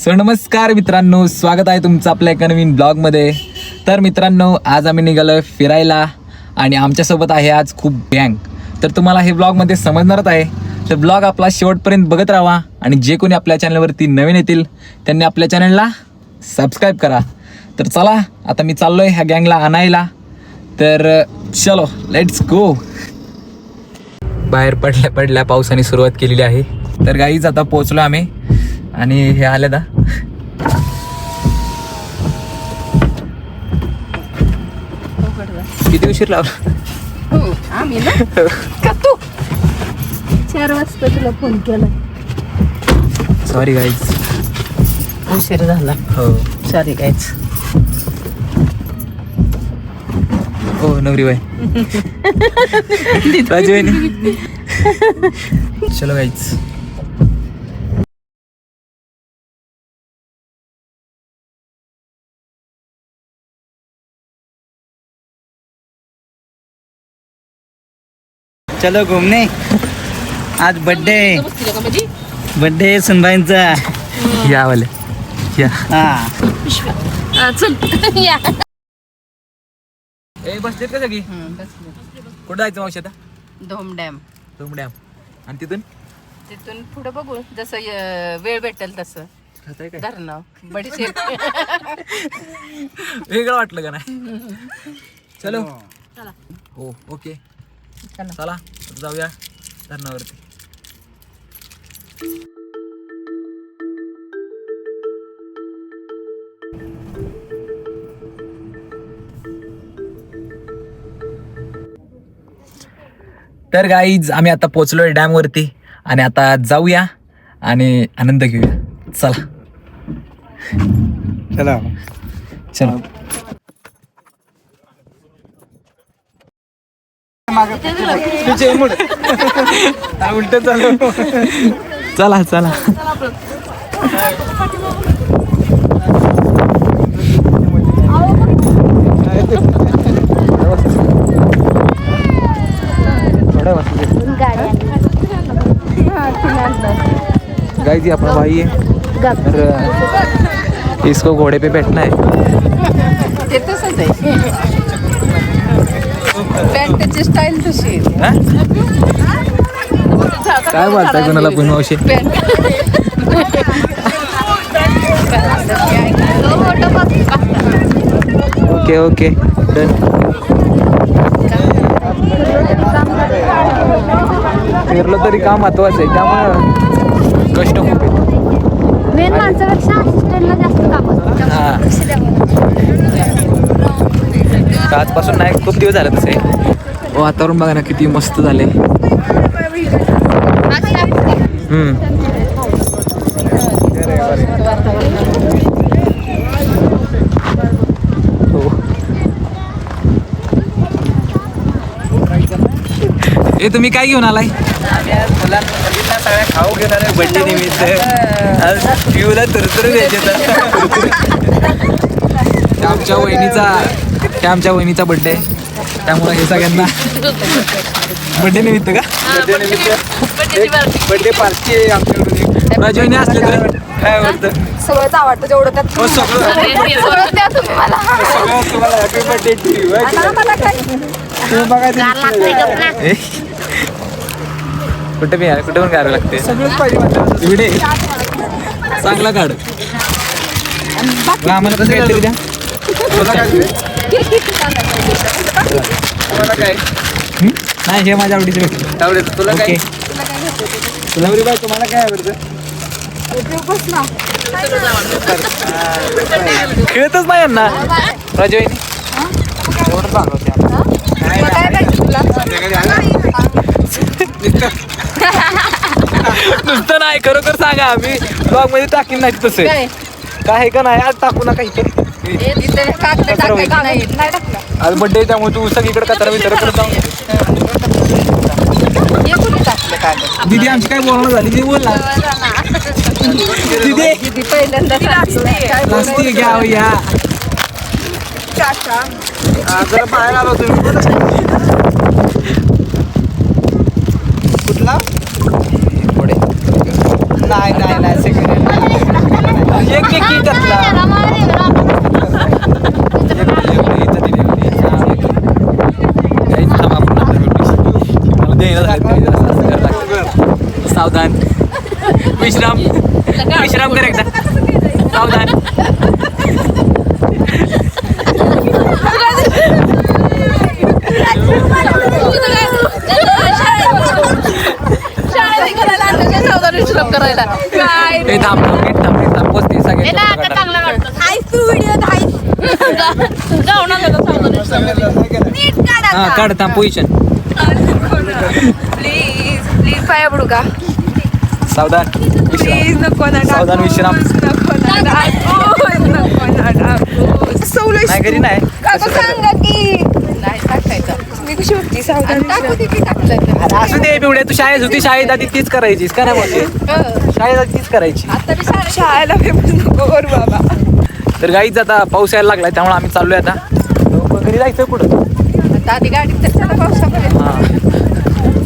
So नमस्कार मित्रांनो, स्वागत आहे तुमचं आपल्या एका नवीन ब्लॉगमध्ये. तर मित्रांनो, आज आम्ही निघालोय फिरायला आणि आमच्यासोबत आहे आज खूप गँग. तर तुम्हाला हे ब्लॉगमध्ये समजणारच आहे. तर ब्लॉग आपला शेवटपर्यंत बघत राहा आणि जे कोणी आपल्या चॅनलवरती नवीन येतील त्यांनी आपल्या चॅनलला सबस्क्राईब करा. तर चला, आता मी चाललोय ह्या गँगला आणायला. तर चलो लेट्स गो. बाहेर पडल्या पावसाने सुरुवात केलेली आहे. तर गाईज आता पोहोचलो आम्ही आणि हे आले दा. किती उशीर लावला आम्ही ना का तू 4 वाजता तुला फोन केला. सॉरी गाईज, उशीर झाला. हो सॉरी गाईज. हो नवरी बाई राजू. चलो गाईज. चलो घूमने. आज बर्थडे सुनबाईंचा. या वाले या. चल या. ए बसलेत का सगळी? कुठं जायचं मावशी आता? धोम डॅम. डॅम. आणि तिथून तिथून पुढे बघू, जसं वेळ भेटेल तसं. खाताय काय? धरणं बडीशेप. वेगळं वाटलं का नाही? चलो चला. हो ओके चला. चला जाऊया धरणावरती. तर गाईज आम्ही आता पोचलोय डॅम वरती आणि आता जाऊया आणि आनंद घेऊया. चला चला. चलो. उलट चालू. चला चला. गाइस ये अपना भाई है और इसको घोड़े पे बैठना है. ते तसंच आहे. पॅन्टची स्टाईल तशी आहे. काय बोलताय कोणाला पण मावशी? Okay okay done. फिरलं तरी काम महत्वाचं आहे, त्यामुळे कष्ट खूप आहेत. मेन माणसापेक्षा असिस्टंटला जास्त काम असतं. आजपासून नाही, खूप दिवस झाले तसे. वातावरण बघा ना किती मस्त झाले. ए तुम्ही काय घेऊन आलाय? मुलांना सगळ्या खाऊ घेणार आहे बर्थडे निमित्त. आज पिऊला तुरतुर द्यायचे. आमच्या वहिनीचा बर्थडे आहे, त्यामुळे हे सगळ्यांना बर्थडे निमित्त का बर्थडे पार्टी आहे आमच्याकडून. राजू वहिनी असले तर काय आवडतं? सगळंच आवडतं जेवढं त्यात. हो, सगळं सगळं द्या तुम्ही मला. सगळं तुम्हाला हॅपी बर्थडे टू यू. मला काय तुम्ही बघा ए, कुठे बी कुठे पण करावं लागते. सगळंच पाहिजे माझ्या. व्हिडिओ चांगला काढ. आम्हाला कसं काहीतरी द्या. तुम्हाला काय नाही हे माझ्या आवडीचे भेटले. आवडतं? तुला काय? तुला बाई तुम्हाला काय आवडतं? खेळतच नाही यांना. राजू वहिनी एवढं सांगते नुसतं नाही, खरोखर सांगा. आम्ही ब्लॉग मध्ये टाकीन नाही तसे काय का नाही. आज टाकू नका इथे. आज बर्थडे त्यामुळे तू सगळीकडे कचरा विचार करत जाऊ. दीदी आमची काय बोलणं झाली ती बोल ना. दीदी पहिल्यांदा नसती घ्या या. जरा बाहेर आलो तुम्ही. कुठला? पुढे नाही नाही नाही सेकंड की त्यातला. इथं दिली होती. गाईज थांबा, आपण नंतर भेटू. मला द्यायला झालं तरी असं करायला लागतं. सावधान. विश्राम कर एकदा. सावधान. ए, थांब पोचते सगळे. हा काढ थांब पोझिशन. प्लीज पाया पडू का? सावधान. प्लीज नको ना सावधान विश्राम. नाही घरी नाही. सांगा की नाही टाकायचं. मी कशी होती सावधान टाकू दे की टाकलं. असू दे पिवड्या, तू शाळेत होती, शाळेत आधी तीच करायचीस का नाही बोलते? शाळेत आधी तीच करायची. आता मी शाळेला नको करू बाबा. तर गाईच आता पाऊस यायला लागलाय, त्यामुळे आम्ही चाललोय आता. घरी जायचं कुठं? आता आधी गाडीत तर चला पावसामध्ये. हा,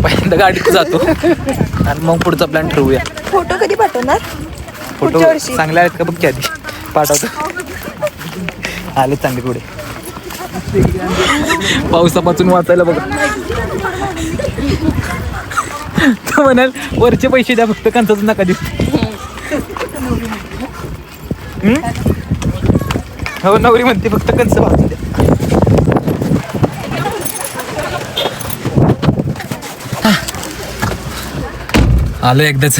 पहिल्यांदा गाडीत जातो आणि मग पुढचा प्लॅन ठरवूया. फोटो कधी पाठवणार? फोटो पुढच्या वर्षी. चांगले आहेत का बघ की आधी पाठवतो. आले चांगले पुढे. पावसापासून वाचायला बघा. तो म्हणाल वरचे पैसे द्या फक्त, कंचाच नका देऊ. हो, नवरी म्हणते फक्त कंच भाजून द्या. आलो एकदाच.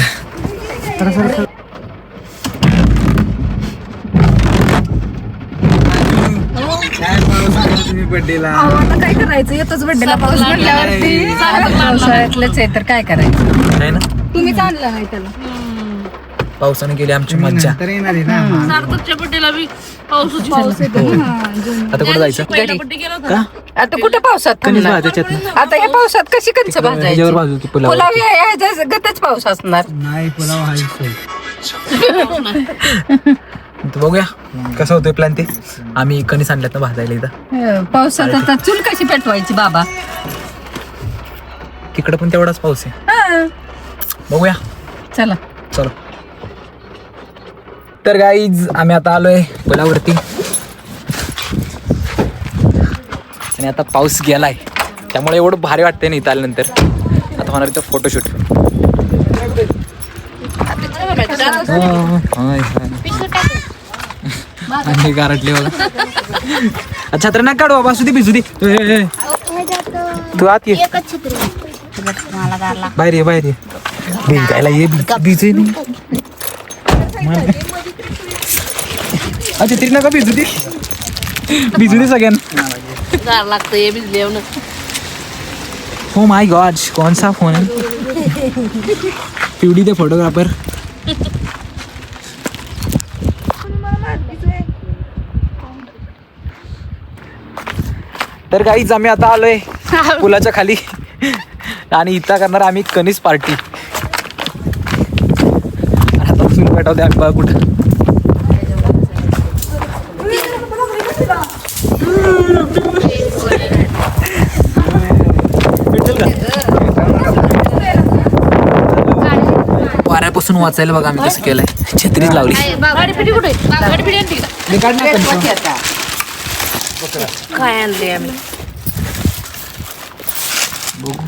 आता काय करायचं? येतच बड्डेला पाऊस म्हटल्यावरती पावसाळ्यातलंच आहे तर काय करायचं? आहे ना, तुम्हीच आणलं नाही त्याला. पावसाने गेली आमची मज्जा. पाऊस येतो ना. आता कुठं जायचं? का आता कुठं पावसात कणीस थांबणार? भाजायच्यात आता ह्या पावसात कशी कंच ह्याच्यावर भाजायची? भाजू तू पुलाव. पुलाव गतच पाऊस असणार. बघूया कसं होतोय प्लॅन ते. आम्ही कणीस आणल्यात ना भाजायला इथं. पावसात आता चूल कशी पेटवायची बाबा? तिकडं पण तेवढाच पाऊस आहे. हा. बघूया, चला चलो. तर गाईज आम्ही आता आलोय पुलावरती आणि आता पाऊस गेलाय, त्यामुळे एवढं भारी वाटतंय ना इथं आल्यानंतर. आता होणार इथं फोटोशूट. आणि गारटले बघा. अच्छा तर ना काढू बाबा, असू दे भिजू दे. तू आत ये, बाहेर ये, बाहेर ये. भिजायला ये, भिजू नाही. अच्छा तरी नका भिजू दे, भिजू दे सगळ्यांना. हो माय गॉड, कौन सा फोन है? पिवडी ते फोटोग्राफर. तर काहीच आम्ही आता आलोय पुलाच्या खाली आणि इथं करणार आम्ही कणीस पार्टी. आता चूल पेटवते आम्ही बघा कुठं. वाऱ्यापासून वाचायला बघा आम्ही कसं केलंय. छत्रीच लावली. काय आणले आम्ही? बघू.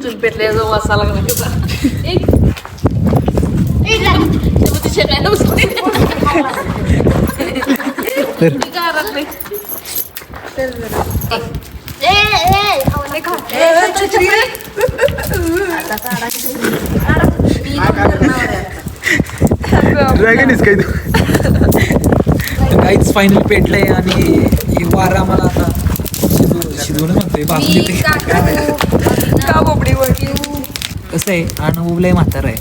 चूल पेटल्याचा वासा लागला. ड्रॅगन काय तू. काहीच फायनल पेटलंय आणि वारा मला आता शिजवून म्हणतोय भाजून देते. का बोबडी वळली? कसं आहे, अनुभवलंय म्हातार आहे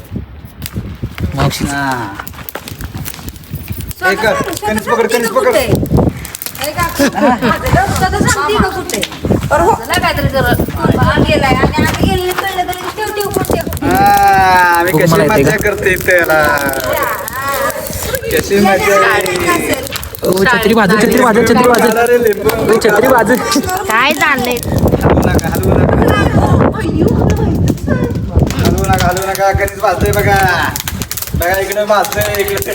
मावशी. कणीस पकड. आम्ही बघू कशी मला येते मजा का? करते त्याला, कशी मजा आहे. छत्री बाजू, छत्री बाजू, छत्री बाजू, छत्री बाजू. काय चाललंय? हलवू नका कणीस भाजतोय बघा. बघा इकडे वाचतोय इकडे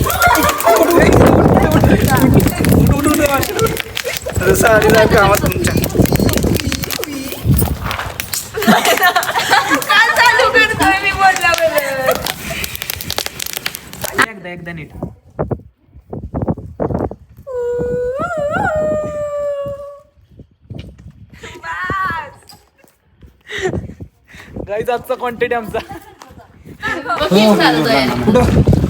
साडी कामात तुमच्या एकदा नीट गाईज आजचा कॉन्टेंट आमचा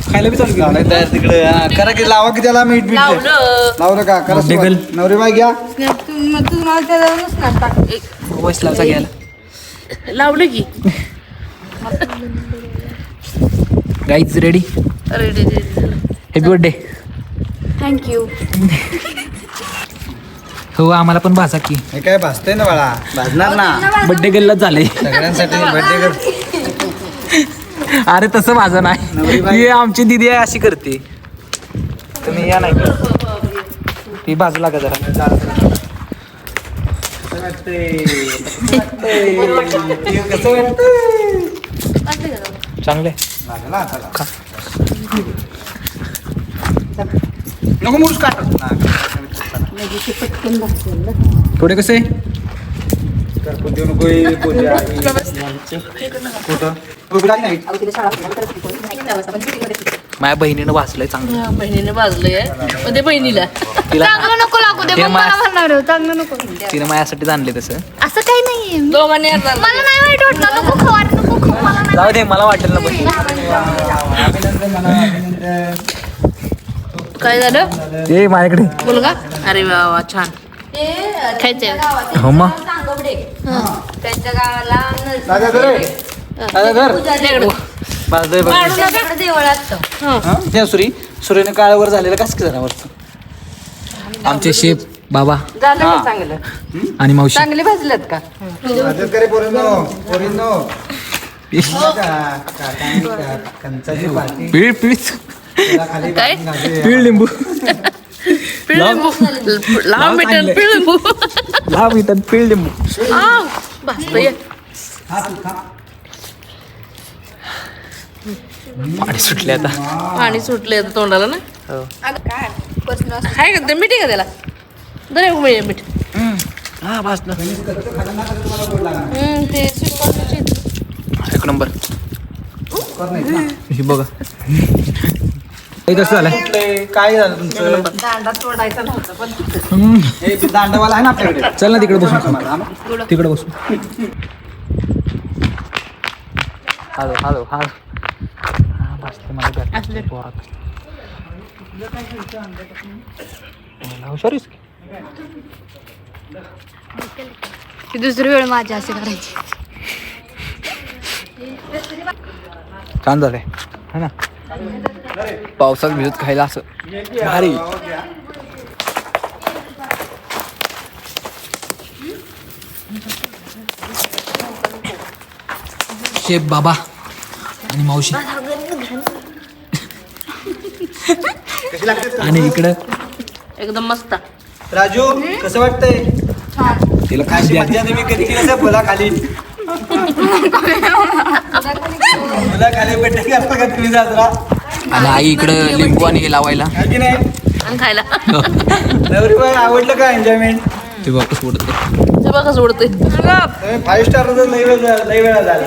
खायला बी चालू लावलाय तयार तिकडे करा की लावा की त्याला मीठ मीठ लावलं का करा डेगल. नवरी बाई घ्या वॉइस लावचा घ्यायला लावलं की guys ready ready happy birthday thank you. हो आम्हाला पण भाजा की हे काय भाजतंय ना बाळा भाजणार ना बर्थडे गेला झालंय सगळ्यांसाठी बर्थडे कर अरे तसं माझं नाही ही आमची दिदी आहे अशी करते तुम्ही या नाही का ती बाजूला का जरा कसं वाटतंय चांगले लागला हाताला. नको मुरूस काढ थोडे कसे देऊ नको हे पूजा कुठं उघडा नाही माझ्या बहिणीनं वाचलंय चांगलं बहिणीने बाजलंय पण ते बहिणीला तिला चांगलं नको लागू दे तिने मग मला माझ्या- म्हणणार आहे, चांगलं नको. तिने माझ्यासाठी आणले तसं असं काही नाहीये. दोघांनी अर्धा मला नाही वाईट वाटलं. नको खाऊ वाट नको खाऊ मला नाही. जाऊ दे मला वाटेल ना बहीण अभिनंदन म्हणा अभिनंदन काय झालं ये माझ्याकडे मुलगा अरे वा वा छान खायचंय हो मग त्यांच्या गावाला दादा धर रे. दादा धर भाजलंय बघ त्या सुरीने काळावर झालेलं कसं जरा वरचं आमचे शेफ बाबा झालं का चांगलं आणि मावशी चांगले भाजलेत का आदर करे पोरींनो पोरींनो कंचाची पार्टी पीळ पीळ खाली काय? पीळ लिंबू पिळलिंबू लांब मिटन चांगलंय. पिळलिंबू लाव इथं पीळ लिंबू आव भाजतंय पाणी सुटले आता पाणी सुटले आता तोंडाला ना काय करते मीठ आहे का त्याला दर मीठ हा भाजलं ते स्वीट एक नंबर हे बघा हे कसं झालं काय झालं तुमचं दांडा तोडायचा नव्हता पण हे दांडवाला आहे ना आपल्याकडे चल ना तिकडे बसून खाऊ. तिकडे बसू हॅलो हॅलो हॅलो हुशारीस की दुसरी वेळ माझी असे करायची. छान झालंय है ना पावसात भिजत खायला असं भारी शेफ बाबा आणि मावशी आणि इकडं एकदम मस्त राजू कसं वाटतंय तिला काय अशी मज्जा तुम्ही कधी केली असेल बोला खाली बोला खाली बड्डे करता का तुम्ही साजरा आणि आई इकडं लिंबू आणि हे लावायला आहे की नाही आणि खायला नवरी बाई आवडलं का एन्जॉयमेंट ते वापस उडत ते बघा सोडते तुम्ही 5 स्टार लई वेळा झाला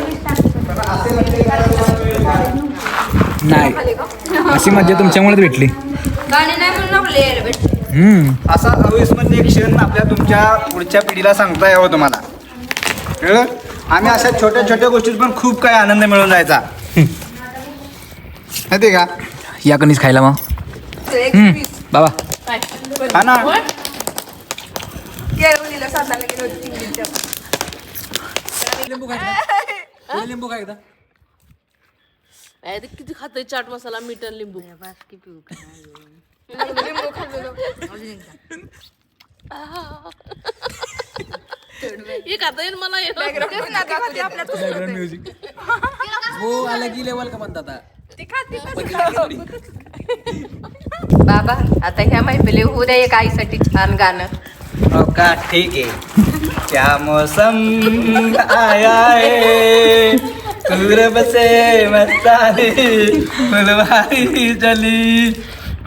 नाही अशी मज्जा तुमच्यामुळेच भेटली गाणी नाही म्हणून आपले यायला भेटले असा अविस्मरणीय क्षण आपल्या तुमच्या पुढच्या पिढीला सांगता यावं तुम्हाला कळलं आम्ही अशा छोट्या छोट्या गोष्टीत पण खूप काही आनंद मिळून जायचा माहिती का या कणीस खायला मग बाबा हा ना लिंबू काय ते किती खातोय चाट मसाला मीठ आणि लिंबू हे खाता येईल मला हो आला की लेवल का म्हणतात बाबा आता ह्या मैफिली होऊ द्या एक आईसाठी छान गाणं हो का ठीक आहे क्या मौसम आया है पूरब से मस्तानी फुलवारी जली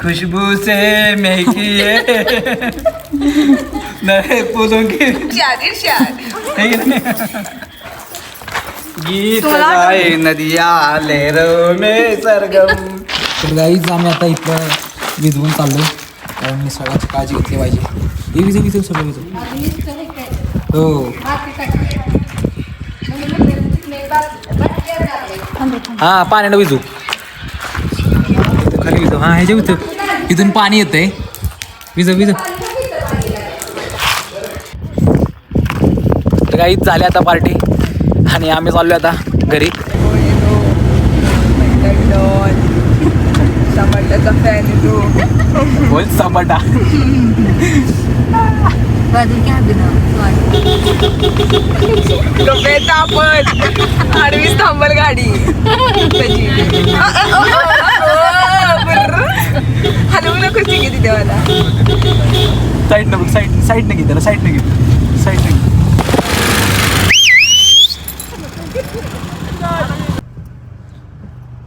खुशबू से महकी है नए फूलों की गीत गाए नदिया लहरों में सरगम. तर गाईच आम्ही आता इथं विजवून चाललो कारण निसर्गाची काळजी घेतली पाहिजे. हे विजव सगळं विजव. हो हा पाण्यानं विजू खाली विजव. हा ह्याच्या विजव इथून पाणी येतंय. विजव तर काहीच झाली आता पार्टी आणि आम्ही चाललोय आता घरी. बोल सपाटा. आडवीच थांबल गाडी हलवू नकोस तिथे मला. साईडनं बघ साईडनं घे त्याला साईडनं घे.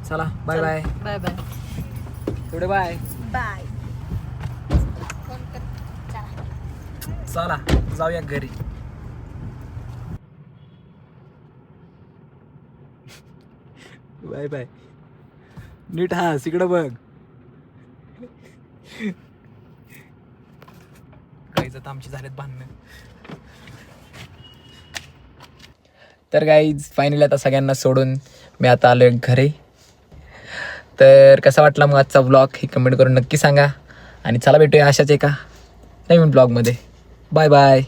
चला बाय बाय. Bye bye. पुढे बाय. चला जाऊया घरी. Bye bye. नीट हास इकडं बघ. गाईज आता आमची झालेत बांधणं. तर गाईज फायनली आता सगळ्यांना सोडून मी आता आलोय घरी. तर कसा वाटला मग आजचा व्लॉग हे कमेंट करून नक्की सांगा आणि चला भेटूया अशाच एका नवीन ब्लॉगमध्ये. Bye bye.